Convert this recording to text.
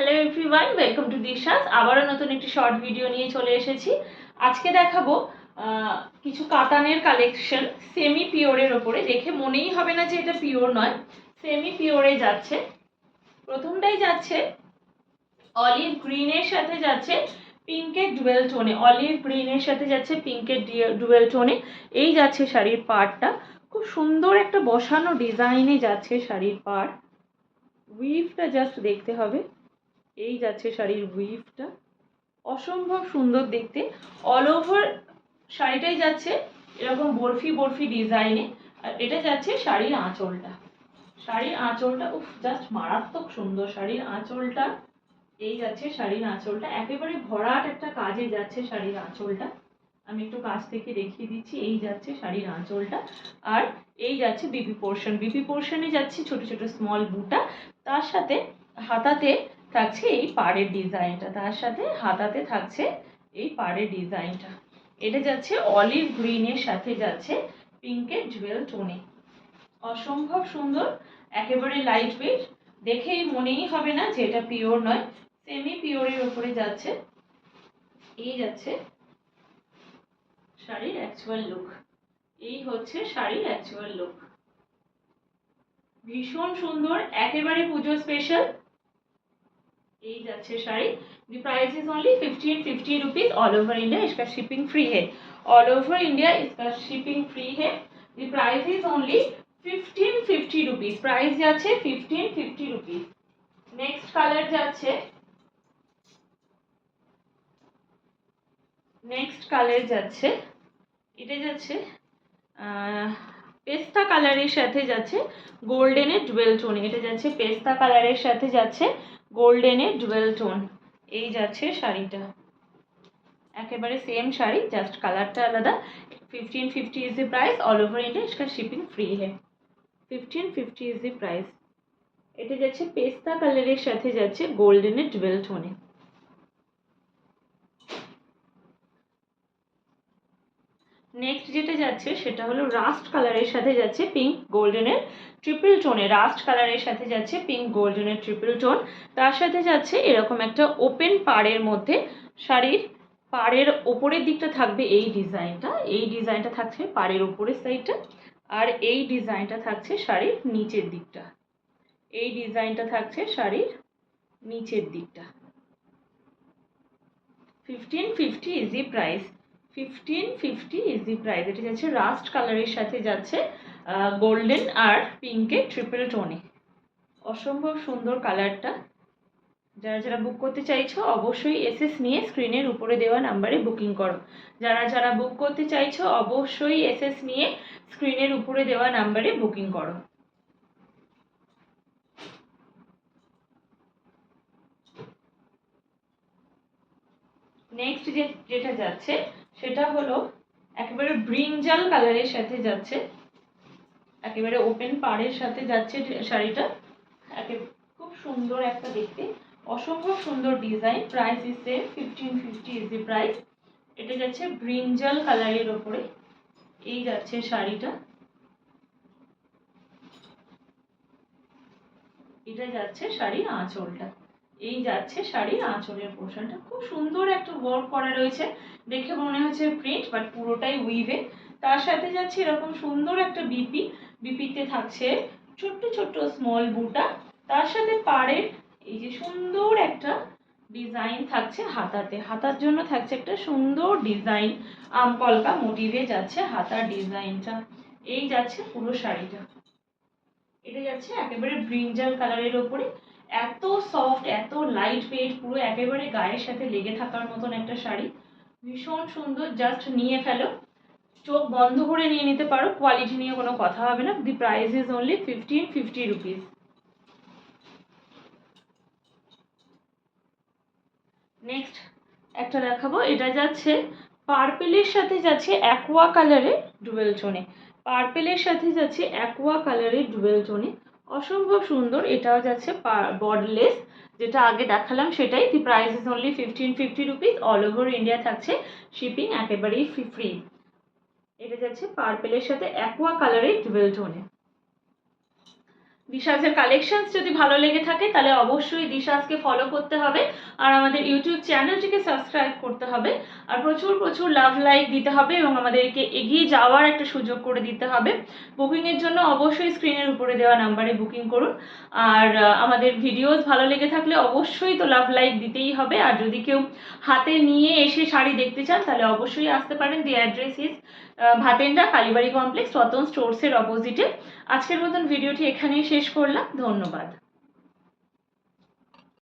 Hello everyone, welcome to দিশাস। আবারও নতুন একটি শর্ট ভিডিও নিয়ে চলে এসেছি। আজকে দেখাবো কিছু কাতানের কালেকশন সেমি পিওরের ওপরে। দেখে মনেই হবে না যে এটা পিওর নয়, সেমি পিওরে যাচ্ছে। প্রথমটাই যাচ্ছে অলিভ গ্রিনের সাথে যাচ্ছে পিঙ্কের ডুয়েল টোনে, অলিভ গ্রিনের সাথে যাচ্ছে পিঙ্কের ডুয়েল টোনে। এই যাচ্ছে শাড়ির পাড়টা, খুব সুন্দর একটা বসানো ডিজাইনে যাচ্ছে শাড়ির পাড়। উইভটা জাস্ট দেখতে হবে। এই যাচ্ছে শাড়ির উইভটা, অসম্ভব সুন্দর দেখতে। অল ওভার শাড়িটাই যাচ্ছে এরকম বরফি বরফি ডিজাইনে। আর এটা যাচ্ছে শাড়ির আঁচলটা। শাড়ির আঁচলটা উফ জাস্ট মারাত্মক সুন্দর শাড়ির আঁচলটা। এই যাচ্ছে শাড়ির আঁচলটা, একেবারে ভরাট একটা কাজে যাচ্ছে শাড়ির আঁচলটা। আমি একটু কাছ থেকে দেখিয়ে দিচ্ছি। এই যাচ্ছে শাড়ির আঁচলটা, আর এই যাচ্ছে বিপি পোর্শন। বিপি পোর্শনে যাচ্ছে ছোট ছোট স্মল বুটা, তার সাথে হাতাতে থাকছে এই পাড়ের ডিজাইনটা, তার সাথে হাতাতে থাকছে এই পাড়ের ডিজাইনটা। এটা যাচ্ছে অলিভ গ্রিনের সাথে যাচ্ছে পিঙ্কের জুয়েল টোনে। অসম্ভব সুন্দর, একেবারে লাইট ওয়েট, দেখেই মনেই হবে না যে এটা পিওর নয়, সেমি পিওরের উপরে যাচ্ছে। এই যাচ্ছে শাড়ির অ্যাকচুয়াল লুক। এই হচ্ছে শাড়ির অ্যাকচুয়াল লুক, ভীষণ সুন্দর, একেবারে পুজো স্পেশাল। এই যাচ্ছে sari. The price is only 1550 rupees all over India. इसका shipping free है। All over India इसका shipping free है। The price is only 1550 rupees। Price যাচ্ছে 1550 rupees। Next color যাচ্ছে, next color যাচ্ছে, এটা যাচ্ছে পেস্তা কালারের সাথে যাচ্ছে গোল্ডেনের ডুয়েল টোন। এটা যাচ্ছে পেস্তা কালারের সাথে যাচ্ছে গোল্ডেনের ডুয়েল টোন। এই যাচ্ছে শাড়িটা, একেবারে সেম শাড়ি, জাস্ট কালারটা আলাদা। 1550 is the price, all over India इसका शिपिंग फ्री है। 1550 इज द प्राइस। এটা যাচ্ছে পেস্তা কালারের সাথে যাচ্ছে গোল্ডেনের ডুয়েল টোনে। নেক্সট যেটা যাচ্ছে সেটা হলো রাস্ট কালারের সাথে যাচ্ছে পিঙ্ক গোল্ডেনের ট্রিপল টোনে। রাস্ট কালারের সাথে যাচ্ছে পিঙ্ক গোল্ডেনের ট্রিপল টোন, তার সাথে যাচ্ছে এরকম একটা ওপেন পাড়ের মধ্যে শাড়ির পাড়ের ওপরের দিকটা থাকবে এই ডিজাইনটা। এই ডিজাইনটা থাকছে পাড়ের ওপরের সাইডটা, আর এই ডিজাইনটা থাকছে শাড়ির নিচের দিকটা। এই ডিজাইনটা থাকছে শাড়ির নিচের দিকটা। 1550 is the price. 1550 is the price. এটা যাচ্ছে রাস্ট কালারের সাথে যাচ্ছে গোল্ডেন আর পিঙ্কের ট্রিপল টোনে। অসম্ভব সুন্দর কালারটা। যারা যারা বুক করতে চাইছো অবশ্যই এসএস নিয়ে স্ক্রিনের উপরে দেওয়া নাম্বারে বুকিং করো। যারা যারা বুক করতে চাইছো অবশ্যই এসএস নিয়ে স্ক্রিনের উপরে দেওয়া নাম্বারে বুকিং করো। নেক্সট যেটা যাচ্ছে সেটা হলো একেবারে ব্রিঞ্জাল কালারের সাথে যাচ্ছে, একেবারে ওপেন পাড়ের সাথে যাচ্ছে শাড়িটা। খুব সুন্দর একটা দেখতে, অসম্ভব সুন্দর design. Price is same, 1550 is the price. এটা যাচ্ছে ব্রিঞ্জাল কালারের ওপরে। এই যাচ্ছে শাড়িটা, এটা যাচ্ছে শাড়ির আঁচলটা। এই যাচ্ছে শাড়ির আঁচলের পোর্শনটা, খুব সুন্দর একটা ওয়ার্ক করা রয়েছে। দেখে মনে হচ্ছে প্রিন্ট, বাট পুরোটাই উইভে। তার সাথে যাচ্ছে এরকম সুন্দর একটা বিপি, বিপিতে থাকছে ছোট্ট ছোট্ট স্মল বুটা, তার সাথে পাড়ের এই যে সুন্দর একটা ডিজাইন থাকছে হাতাতে। হাতার জন্য থাকছে একটা সুন্দর ডিজাইন, আমকলকা মোটিভে যাচ্ছে হাতার ডিজাইনটা। এই যাচ্ছে পুরো শাড়িটা। এটা যাচ্ছে একেবারে ব্রিঞ্জাল কালারের ওপরে, এত সফট, এত লাইট ওয়েট, পুরো একেবারে গায়ের সাথে লেগে থাকার মতন একটা শাড়ি। ভীষণ সুন্দর, জাস্ট নিয়ে ফেলো, চোখ বন্ধ করে নিয়ে নিতে পারো, কোয়ালিটি নিয়ে কোনো কথা হবে না। দি price is only 1550 rupees. Next একটা দেখাবো, এটা যাচ্ছে পার্পেলের সাথে যাচ্ছে অ্যাকোয়া কালারের ডুয়েল টোনে। পার্পেলের সাথে যাচ্ছে অ্যাকোয়া কালারের ডুয়েল টোনে, অসম্ভব সুন্দর। এটাও যাচ্ছে বর্ডারলেস, যেটা আগে দেখালাম সেটাই। দি price is only 1550 rupees. All over India থাকছে শিপিং একেবারেই ফ্রি। এটা যাচ্ছে পার্পেলের সাথে অ্যাকোয়া কালারের ডুয়েল টোনে। দিশাজের কালেকশনস যদি ভালো লেগে থাকে তাহলে অবশ্যই দিশাজকে ফলো করতে হবে আর আমাদের ইউটিউব চ্যানেলটিকে সাবস্ক্রাইব করতে হবে আর প্রচুর প্রচুর লাভ লাইক দিতে হবে এবং আমাদেরকে এগিয়ে যাওয়ার একটা সুযোগ করে দিতে হবে। বুকিংয়ের জন্য অবশ্যই স্ক্রিনের উপরে দেওয়া নাম্বারে বুকিং করুন। আর আমাদের ভিডিওস ভালো লেগে থাকলে অবশ্যই তো লাভ লাইক দিতেই হবে। আর যদি কেউ হাতে নিয়ে এসে শাড়ি দেখতে চান তাহলে অবশ্যই আসতে পারেন। The address is Bhatenda Kalibari complex Ratan স্টোর্সের অপোজিটে। আজকের মতন ভিডিওটি এখানেই শেষ করলাম। ধন্যবাদ।